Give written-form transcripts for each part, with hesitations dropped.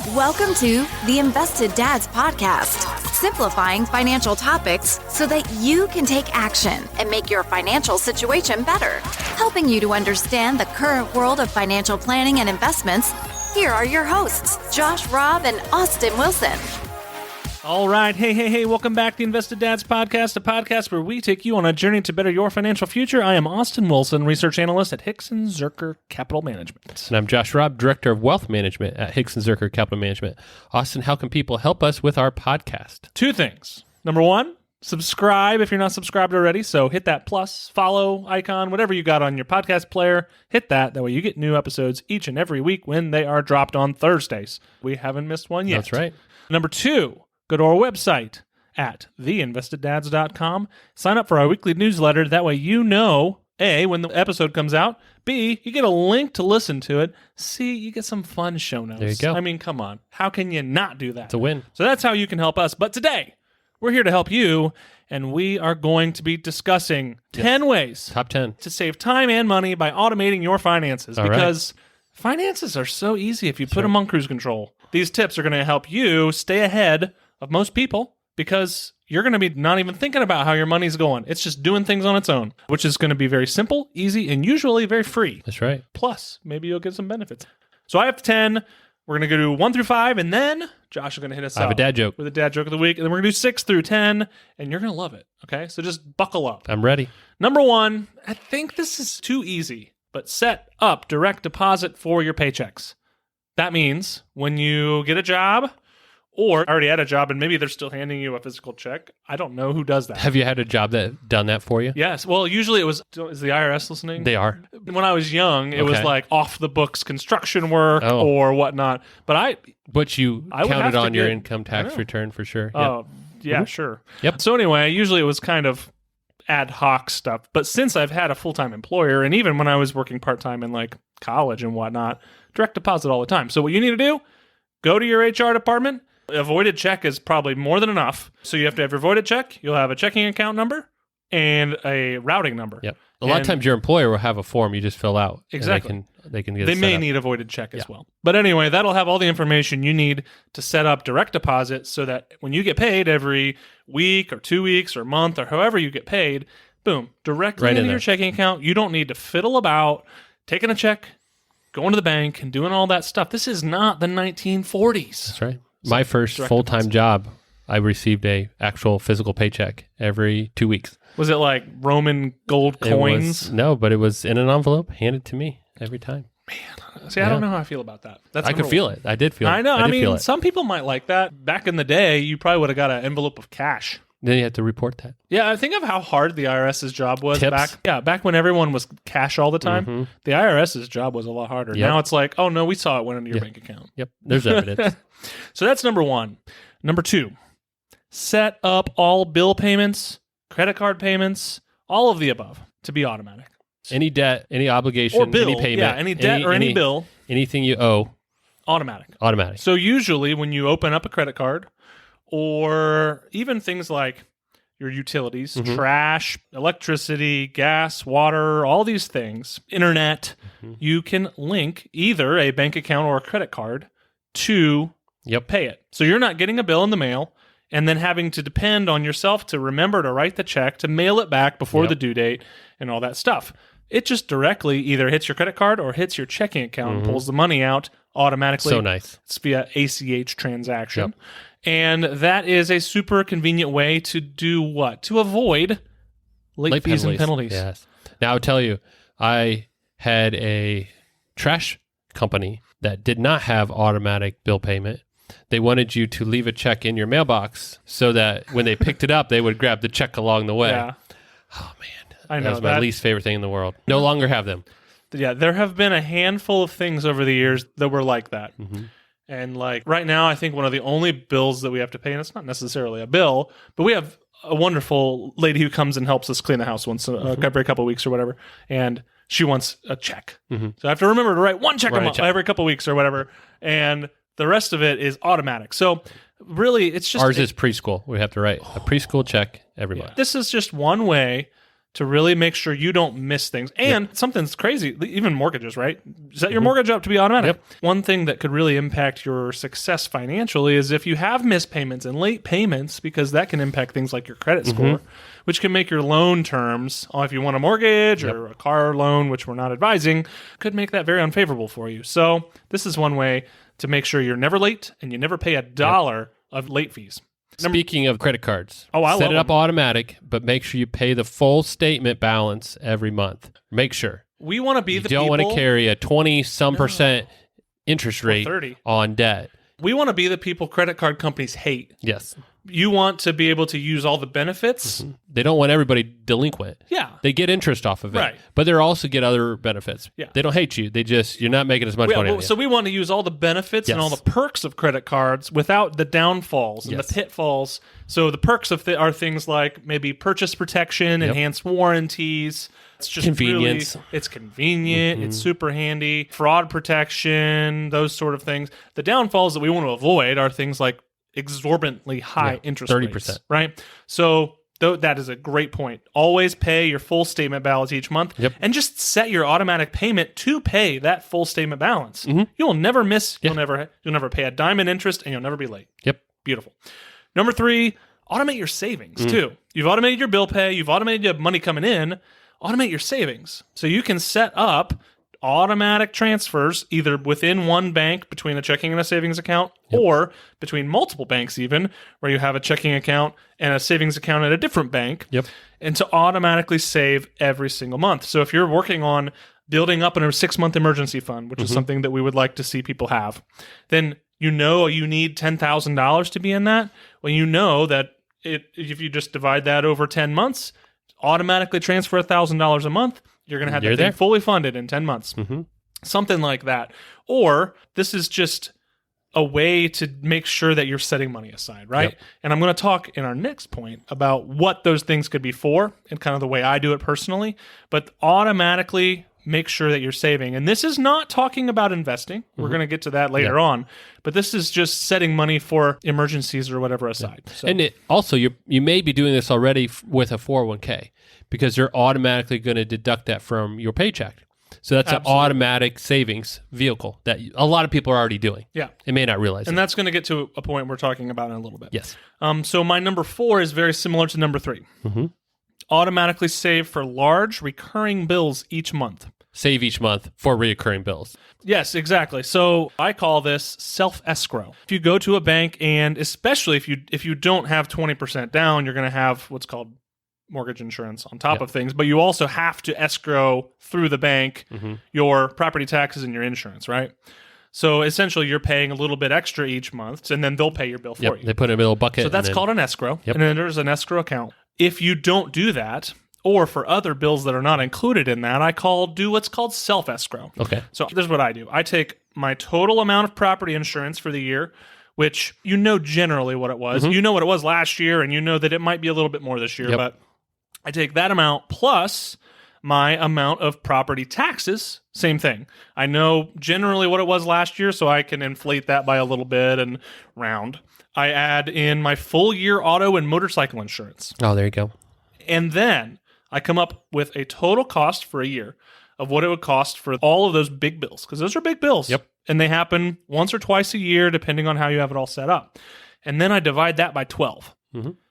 Welcome to the Invested Dads Podcast, simplifying financial topics so that you can take action and make your financial situation better. Helping you to understand the current world of financial planning and investments, here are your hosts, Josh Robb and Austin Wilson. All right. Hey. Welcome back to the Invested Dads Podcast, a podcast where we take you on a journey to better your financial future. I am Austin Wilson, research analyst at Hicks & Zerker Capital Management. And I'm Josh Robb, director of wealth management at Hicks & Zerker Capital Management. Austin, how can people help us with our podcast? Two things. Number one, subscribe if you're not subscribed already. So hit that plus, follow icon, whatever you got on your podcast player. Hit that. That way you get new episodes each and every week when they are dropped on Thursdays. We haven't missed one yet. That's right. Number two, go to our website at theinvesteddads.com. Sign up for our weekly newsletter. That way you know, A, when the episode comes out. B, you get a link to listen to it. C, you get some fun show notes. There you go. I mean, come on. How can you not do that? It's a win. So that's how you can help us. But today, we're here to help you, and we are going to be discussing 10 ways Top 10. to save time and money by automating your finances. All right. Because finances are so easy if you put them on cruise control. These tips are going to help you stay ahead of most people because you're going to be not even thinking about how your money's going. It's just doing things on its own, which is going to be very simple, easy, and usually very free. That's right. Plus, maybe you'll get some benefits. So I have 10. We're going to go to 1 through 5, and then Josh is going to hit us I have out a dad joke. with a dad joke of the week, and then we're going to do 6 through 10, and you're going to love it, okay? So just buckle up. I'm ready. Number 1, I think this is too easy, but set up direct deposit for your paychecks. That means when you get a job or already had a job and maybe they're still handing you a physical check. I don't know who does that. Have you had a job that done that for you? Yes. Well, usually it was, is the IRS listening? They are. When I was young, it was Okay. like off the books construction work Oh. or whatnot. But But you I would have counted to on your get- income I tax know. return for sure. Oh, yeah, sure. Yep. So anyway, usually it was kind of ad hoc stuff. But since I've had a full-time employer, and even when I was working part-time in like college and whatnot, direct deposit all the time. So what you need to do, go to your HR department. A voided check is probably more than enough. So you have to have your voided check. You'll have a checking account number and a routing number. Yep. A lot of And- times your employer will have a form you just fill out. and Exactly. They can get They it may set up. need a voided check as Yeah. well. But anyway, that'll have all the information you need to set up direct deposit so that when you get paid every week or 2 weeks or month or however you get paid, boom, directly Right in into your there. checking account. You don't need to fiddle about taking a check, going to the bank, and doing all that stuff. This is not the 1940s. That's right. My first direct full-time deposit. job, I received a actual physical paycheck every 2 weeks. Was it like Roman gold It coins? no, but it was in an envelope, handed to me every time. See, I don't know how I feel about that. That's I could number feel one. it. I did feel it. I know. I did feel mean, it. some people might like that. Back in the day, you probably would have got an envelope of cash. Then you have to report that. Yeah, I think of how hard the IRS's job was Tips. back. Yeah, back when everyone was cash all the time, the IRS's job was a lot harder. Yep. Now it's like, oh no, we saw it went into your bank account. Yep. There's evidence. So that's number 1. Number 2, set up all bill payments, credit card payments, all of the above to be automatic. Any debt, any obligation, Or bill, any payment. yeah, any debt or any bill, Anything you owe, automatic. automatic. So usually when you open up a credit card or even things like your utilities, trash, electricity, gas, water, all these things, internet, you can link either a bank account or a credit card to Yep. pay it. So you're not getting a bill in the mail and then having to depend on yourself to remember to write the check, to mail it back before Yep. the due date and all that stuff. It just directly either hits your credit card or hits your checking account and pulls the money out automatically. So nice. It's via ACH transaction. And that is a super convenient way to do what? To avoid late fees and penalties. Yes. Now I'll tell you, I had a trash company that did not have automatic bill payment. They wanted you to leave a check in your mailbox so that when they picked it up, they would grab the check along the way. Yeah. Oh, man. I know That was my least favorite thing in the world. No longer have them. Yeah, there have been a handful of things over the years that were like that. And like right now, I think one of the only bills that we have to pay, and it's not necessarily a bill, but we have a wonderful lady who comes and helps us clean the house once every couple of weeks or whatever. And she wants a check. So I have to remember to write one check every couple of weeks or whatever. And the rest of it is automatic. So really, it's just... Ours is preschool. We have to write a preschool check every month. This is just one way to really make sure you don't miss things. And something's crazy, even mortgages, right? Set your mortgage up to be automatic. One thing that could really impact your success financially is if you have missed payments and late payments, because that can impact things like your credit score, which can make your loan terms, if you want a mortgage or a car loan, which we're not advising, could make that very unfavorable for you. So this is one way to make sure you're never late and you never pay $1 of late fees. Speaking of credit cards, I love set it up them. automatic, but make sure you pay the full statement balance every month. Make sure. We want to be the You don't people. want to carry a 20-some% interest rate 30. on debt. We want to be the people credit card companies hate. Yes. You want to be able to use all the benefits. They don't want everybody delinquent. Yeah. They get interest off of it. Right. But they also get other benefits. Yeah. They don't hate you. You're not making as much money on you. So we want to use all the benefits and all the perks of credit cards without the downfalls and the pitfalls. So the perks are things like maybe purchase protection, enhanced warranties. It's just convenience. It's convenient. It's super handy. Fraud protection, those sort of things. The downfalls that we want to avoid are things like exorbitantly high interest 30%. rates, right? So that is a great point. Always pay your full statement balance each month, and just set your automatic payment to pay that full statement balance. You'll never miss. You'll never pay a dime in interest, and you'll never be late. Beautiful. Number 3, automate your savings too. You've automated your bill pay. You've automated your money coming in. Automate your savings so you can set up automatic transfers either within one bank between a checking and a savings account or between multiple banks even where you have a checking account and a savings account at a different bank and to automatically save every single month. So if you're working on building up a 6-month emergency fund, which is something that we would like to see people have, then you need $10,000 to be in that. Well, you know that if you just divide that over 10 months, automatically transfer $1,000 a month, you're going to have that thing fully funded in 10 months. Something like that. Or this is just a way to make sure that you're setting money aside, right? And I'm going to talk in our next point about what those things could be for and kind of the way I do it personally, but automatically make sure that you're saving. And this is not talking about investing. We're going to get to that later on, but this is just setting money for emergencies or whatever aside. So. And also, you may be doing this already with a 401k because you're automatically going to deduct that from your paycheck. So that's an automatic savings vehicle that a lot of people are already doing. Yeah. They may not realize And it. that's going to get to a point we're talking about in a little bit. Yes. So my number 4 is very similar to number 3. Automatically save for large recurring bills each month. Save each month for reoccurring bills. Yes, exactly. So I call this self-escrow. If you go to a bank, and especially if you don't have 20% down, you're going to have what's called mortgage insurance on top of things, but you also have to escrow through the bank your property taxes and your insurance, right? So essentially, you're paying a little bit extra each month, and then they'll pay your bill for you. They put it in a little bucket. So that's called an escrow, and then there's an escrow account. If you don't do that, or for other bills that are not included in that, I do what's called self-escrow. Okay. So this is what I do. I take my total amount of property insurance for the year, which you know generally what it was. You know what it was last year, and you know that it might be a little bit more this year, but I take that amount plus my amount of property taxes, same thing. I know generally what it was last year, so I can inflate that by a little bit and round. I add in my full year auto and motorcycle insurance. Oh, there you go. And then I come up with a total cost for a year of what it would cost for all of those big bills, because those are big bills. And they happen once or twice a year, depending on how you have it all set up. And then I divide that by 12.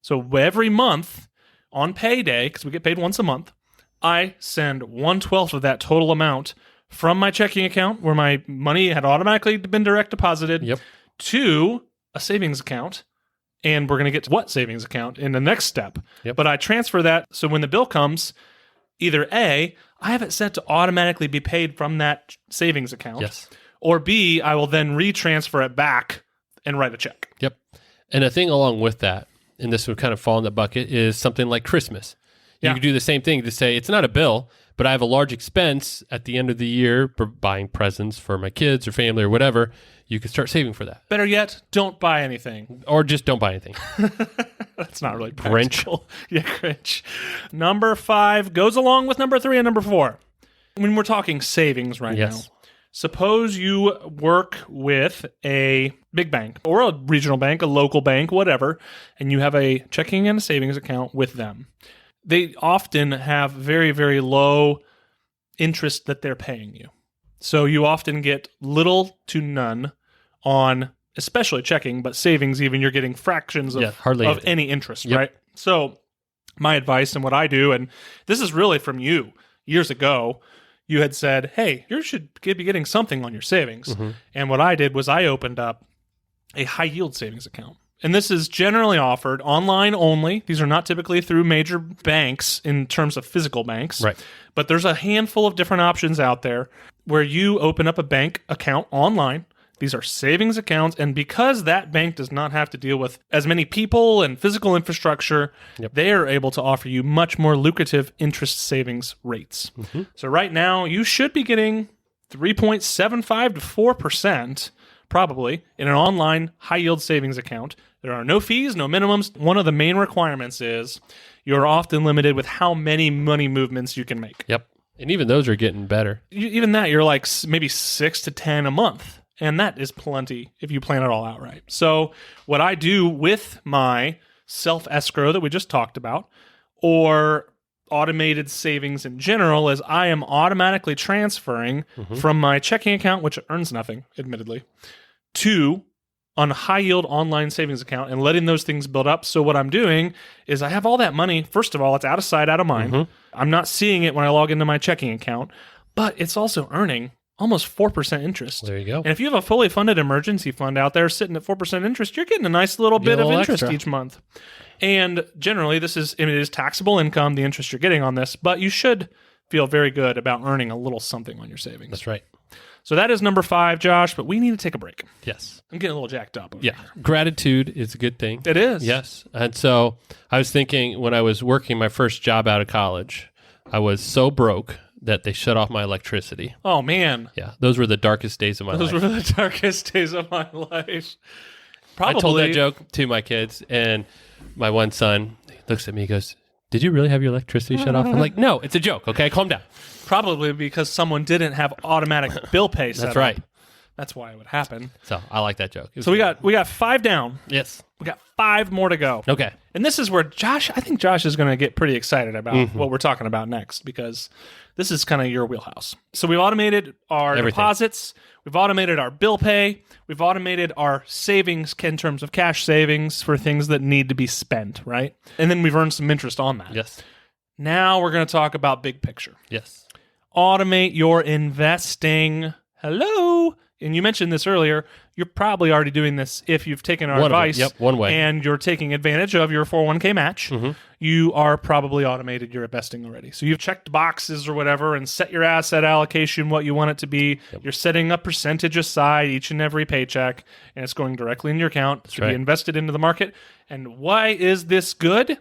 So every month on payday, because we get paid once a month, I send 1/12 of that total amount from my checking account, where my money had automatically been direct deposited, to a savings account. And we're going to get to what savings account in the next step. But I transfer that, so when the bill comes, either A, I have it set to automatically be paid from that savings account, or B, I will then retransfer it back and write a check. And a thing along with that, and this would kind of fall in the bucket, is something like Christmas. You could do the same thing to say, it's not a bill, but I have a large expense at the end of the year for buying presents for my kids or family or whatever. You could start saving for that. Better yet, don't buy anything. Or just don't buy anything. That's not really practical. Cringe. Number 5 goes along with number 3 and number 4. When we're talking savings right now, suppose you work with a big bank or a regional bank, a local bank, whatever, and you have a checking and a savings account with them. they often have very, very low interest that they're paying you. So you often get little to none on, especially checking, but savings even, you're getting fractions of, hardly of anything. any interest, Yep. right? So my advice and what I do, and this is really from you years ago, you had said, hey, you should be getting something on your savings. And what I did was I opened up a high yield savings account. And this is generally offered online only. These are not typically through major banks in terms of physical banks. Right. But there's a handful of different options out there where you open up a bank account online. These are savings accounts. And because that bank does not have to deal with as many people and physical infrastructure, they are able to offer you much more lucrative interest savings rates. So right now, you should be getting 3.75 to 4%. Probably in an online high yield savings account. There are no fees, no minimums. One of the main requirements is you're often limited with how many money movements you can make. Yep. And even those are getting better. Even that, you're like maybe 6 to 10 a month. And that is plenty if you plan it all out right. So what I do with my self-escrow that we just talked about, or automated savings in general, is I am automatically transferring from my checking account, which earns nothing, admittedly, to on a high yield online savings account and letting those things build up. So what I'm doing is I have all that money. First of all, it's out of sight, out of mind. I'm not seeing it when I log into my checking account, but it's also earning almost 4% interest. There you go. And if you have a fully funded emergency fund out there sitting at 4% interest, you're getting a nice little bit of interest each month. And generally, it is taxable income, the interest you're getting on this, but you should feel very good about earning a little something on your savings. That's right. So that is number 5, Josh, but we need to take a break. Yes. I'm getting a little jacked up. Yeah. Gratitude is a good thing. It is. Yes. And so I was thinking when I was working my first job out of college, I was so broke that they shut off my electricity. Oh, man. Yeah. Those were the darkest days of my life. Those were the darkest days of my life. Probably. I told that joke to my kids, and my one son looks at me and goes, "Did you really have your electricity shut off?" I'm like, "No, it's a joke. Okay, calm down." Probably because someone didn't have automatic bill pay set That's right. up. That's why it would happen. So I like that joke. So we got 5 down. Yes. We got 5 more to go. Okay. And this is where I think Josh is going to get pretty excited about what we're talking about next, because this is kind of your wheelhouse. So we've automated our deposits. We've automated our bill pay. We've automated our savings in terms of cash savings for things that need to be spent, right? And then we've earned some interest on that. Yes. Now we're going to talk about big picture. Yes. Automate your investing. Hello. And you mentioned this earlier. You're probably already doing this if you've taken our advice. Yep, one way. And you're taking advantage of your 401k match. You are probably automated your investing already. So you've checked boxes or whatever and set your asset allocation, what you want it to be. Yep. You're setting a percentage aside each and every paycheck, and it's going directly in your account to be invested into the market. And why is this good?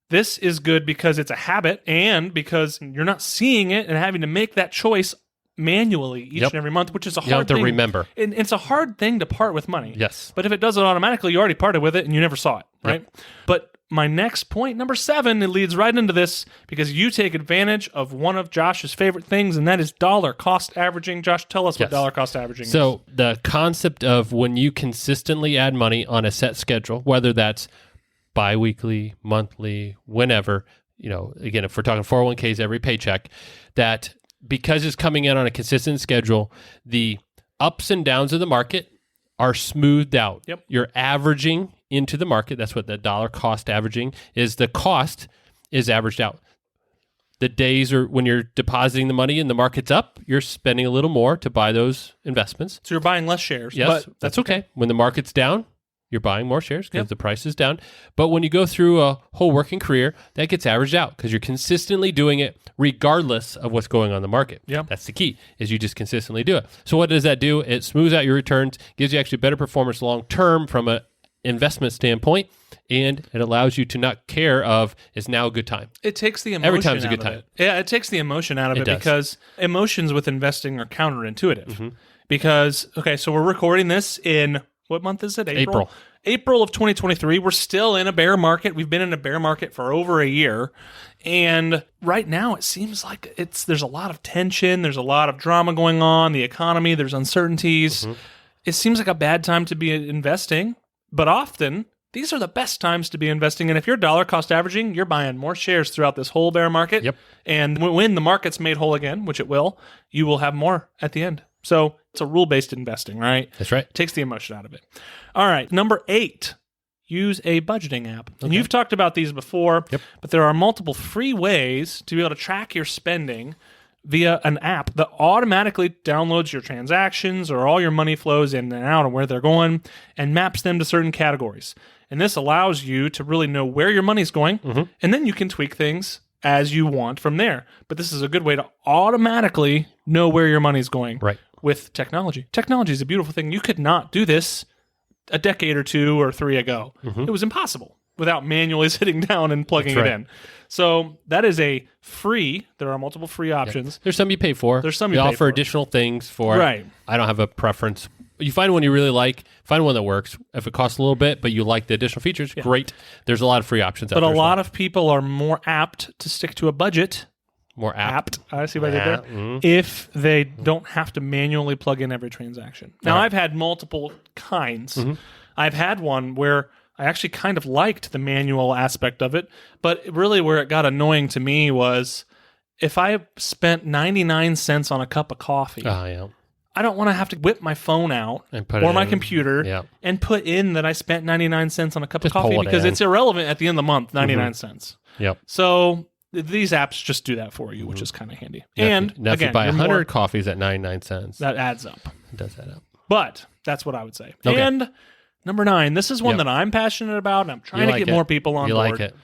This is good because it's a habit and because you're not seeing it and having to make that choice manually each and every month, which is a hard thing. You have to remember. And it's a hard thing to part with money. Yes. But if it does it automatically, you already parted with it and you never saw it, right? Yep. But my next point, number 7, it leads right into this because you take advantage of one of Josh's favorite things, and that is dollar cost averaging. Josh, tell us what dollar cost averaging is. So the concept of when you consistently add money on a set schedule, whether that's bi-weekly, monthly, whenever, again, if we're talking 401ks, every paycheck, that because it's coming in on a consistent schedule, the ups and downs of the market are smoothed out. Yep. You're averaging into the market. That's what the dollar cost averaging is. The cost is averaged out. The days are when you're depositing the money and the market's up, you're spending a little more to buy those investments. So you're buying less shares. Yes, but that's okay. When the market's down, you're buying more shares because the price is down. But when you go through a whole working career, that gets averaged out because you're consistently doing it regardless of what's going on in the market. Yeah. That's the key, is you just consistently do it. So what does that do? It smooths out your returns, gives you actually better performance long-term from an investment standpoint, and it allows you to not care of, is now a good time. It takes the emotion Every time's a good out of time. it. Yeah, it takes the emotion out of it does. because emotions with investing are counterintuitive. Because, so we're recording this in, what month is it? April of 2023. We're still in a bear market. We've been in a bear market for over a year. And right now it seems like there's a lot of tension. There's a lot of drama going on. The economy, there's uncertainties. It seems like a bad time to be investing. But often these are the best times to be investing. And if you're dollar cost averaging, you're buying more shares throughout this whole bear market. Yep. And when the market's made whole again, which it will, you will have more at the end. So it's a rule-based investing, right? That's right. It takes the emotion out of it. All right. Number 8, use a budgeting app. And you've talked about these before, but there are multiple free ways to be able to track your spending via an app that automatically downloads your transactions or all your money flows in and out and where they're going and maps them to certain categories. And this allows you to really know where your money's going, and then you can tweak things as you want from there. But this is a good way to automatically know where your money's going with technology. Technology is a beautiful thing. You could not do this a decade or 2 or 3 ago. It was impossible without manually sitting down and plugging it in. So that is a free. There are multiple free options. There's some you pay for. There's some you you pay offer for. additional things for Right. I don't have a preference. You find one you really like, find one that works. If it costs a little bit, but you like the additional features, great. There's a lot of free options out there. But a lot of people are more apt to stick to a budget. More apt. I see what I did there. If they don't have to manually plug in every transaction. Now, I've had multiple kinds. I've had one where I actually kind of liked the manual aspect of it, but really where it got annoying to me was if I spent 99 cents on a cup of coffee, I don't want to have to whip my phone out and put or my computer and put in that I spent 99 cents on a cup of coffee because it's irrelevant at the end of the month, 99 cents. So these apps just do that for you, which is kind of handy. And now again, if you buy 100 coffees at 99 cents, that adds up. It does add up. But that's what I would say. And number 9, this is one that I'm passionate about, and I'm trying to get more people on board. Like it.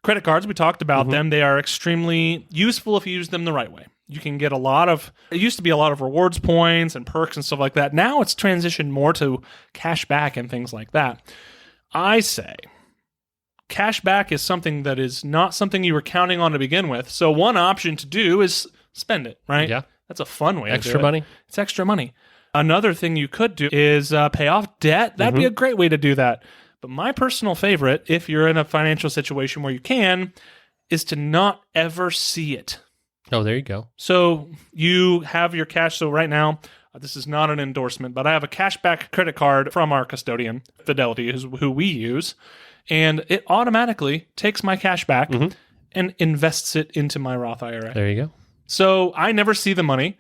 Credit cards, we talked about them. They are extremely useful if you use them the right way. You can get it used to be a lot of rewards points and perks and stuff like that. Now it's transitioned more to cash back and things like that. I say cash back is something that is not something you were counting on to begin with. So one option to do is spend it, right? Yeah. That's a fun way to do it. Extra money? It's extra money. Another thing you could do is pay off debt. That'd be a great way to do that. But my personal favorite, if you're in a financial situation where you can, is to not ever see it. Oh, there you go. So you have your cash. So right now, this is not an endorsement, but I have a cashback credit card from our custodian, Fidelity, who we use, and it automatically takes my cash back and invests it into my Roth IRA. There you go. So I never see the money.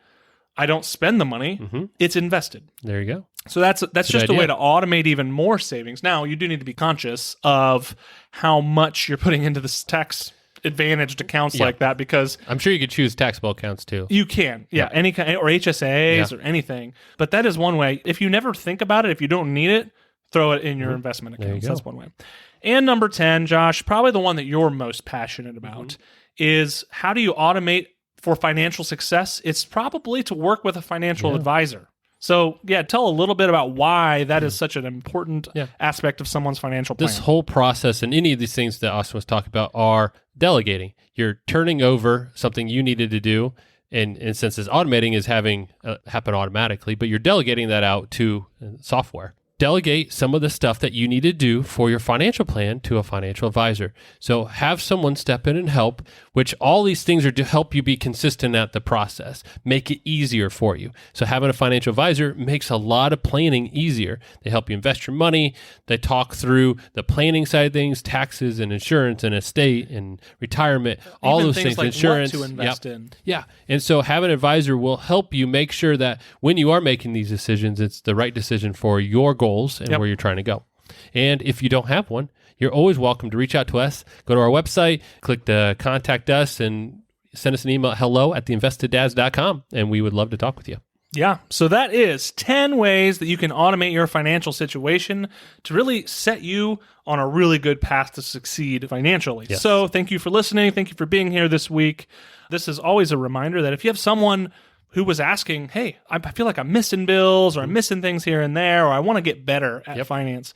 I don't spend the money. It's invested. There you go. So that's just a way to automate even more savings. Now, you do need to be conscious of how much you're putting into this tax advantaged accounts like that, because I'm sure you could choose taxable accounts too. You can, any kind, or HSAs or anything. But that is one way. If you never think about it, if you don't need it, throw it in your investment accounts. That's one way. And number 10, Josh, probably the one that you're most passionate about, is how do you automate for financial success? It's probably to work with a financial advisor. So, tell a little bit about why that is such an important aspect of someone's financial plan. This whole process and any of these things that Austin was talking about are delegating. You're turning over something you needed to do, and in senses, automating is having happen automatically, but you're delegating that out to software. Delegate some of the stuff that you need to do for your financial plan to a financial advisor. So have someone step in and help, which all these things are to help you be consistent at the process, make it easier for you. So having a financial advisor makes a lot of planning easier. They help you invest your money. They talk through the planning side of things, taxes and insurance and estate and retirement, all those things, like insurance. What to invest in. Yeah. And so having an advisor will help you make sure that when you are making these decisions, it's the right decision for your goals and where you're trying to go. And if you don't have one, you're always welcome to reach out to us. Go to our website, click the contact us, and send us an email at hello@theinvesteddads.com, and we would love to talk with you. Yeah, so that is 10 ways that you can automate your financial situation to really set you on a really good path to succeed financially. Yes. So thank you for listening. Thank you for being here this week. This is always a reminder that if you have someone who was asking, hey, I feel like I'm missing bills or I'm missing things here and there, or I want to get better at finance,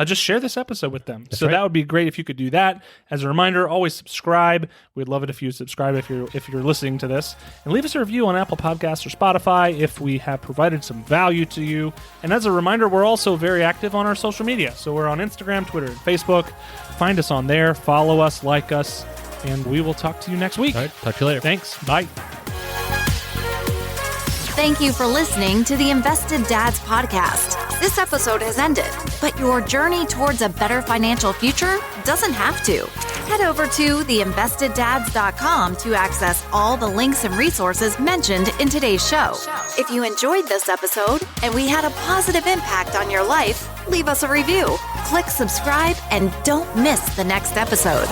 just share this episode with them. That's that would be great if you could do that. As a reminder, always subscribe. We'd love it if you subscribe if you're listening to this. And leave us a review on Apple Podcasts or Spotify if we have provided some value to you. And as a reminder, we're also very active on our social media. So we're on Instagram, Twitter, and Facebook. Find us on there. Follow us, like us, and we will talk to you next week. All right, talk to you later. Thanks. Bye. Thank you for listening to the Invested Dads Podcast. This episode has ended, but your journey towards a better financial future doesn't have to. Head over to theinvesteddads.com to access all the links and resources mentioned in today's show. If you enjoyed this episode and we had a positive impact on your life, leave us a review, click subscribe, and don't miss the next episode.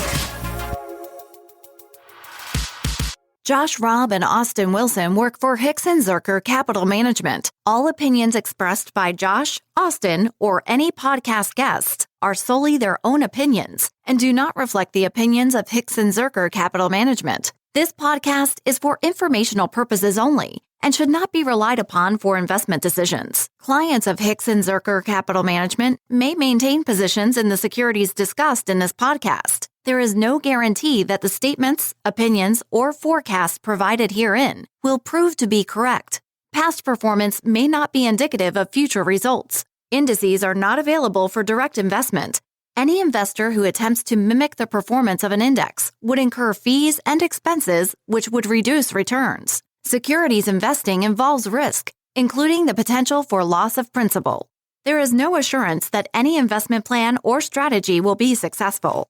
Josh Robb and Austin Wilson work for Hicks & Zerker Capital Management. All opinions expressed by Josh, Austin, or any podcast guests are solely their own opinions and do not reflect the opinions of Hicks & Zerker Capital Management. This podcast is for informational purposes only and should not be relied upon for investment decisions. Clients of Hicks & Zerker Capital Management may maintain positions in the securities discussed in this podcast. There is no guarantee that the statements, opinions, or forecasts provided herein will prove to be correct. Past performance may not be indicative of future results. Indices are not available for direct investment. Any investor who attempts to mimic the performance of an index would incur fees and expenses which would reduce returns. Securities investing involves risk, including the potential for loss of principal. There is no assurance that any investment plan or strategy will be successful.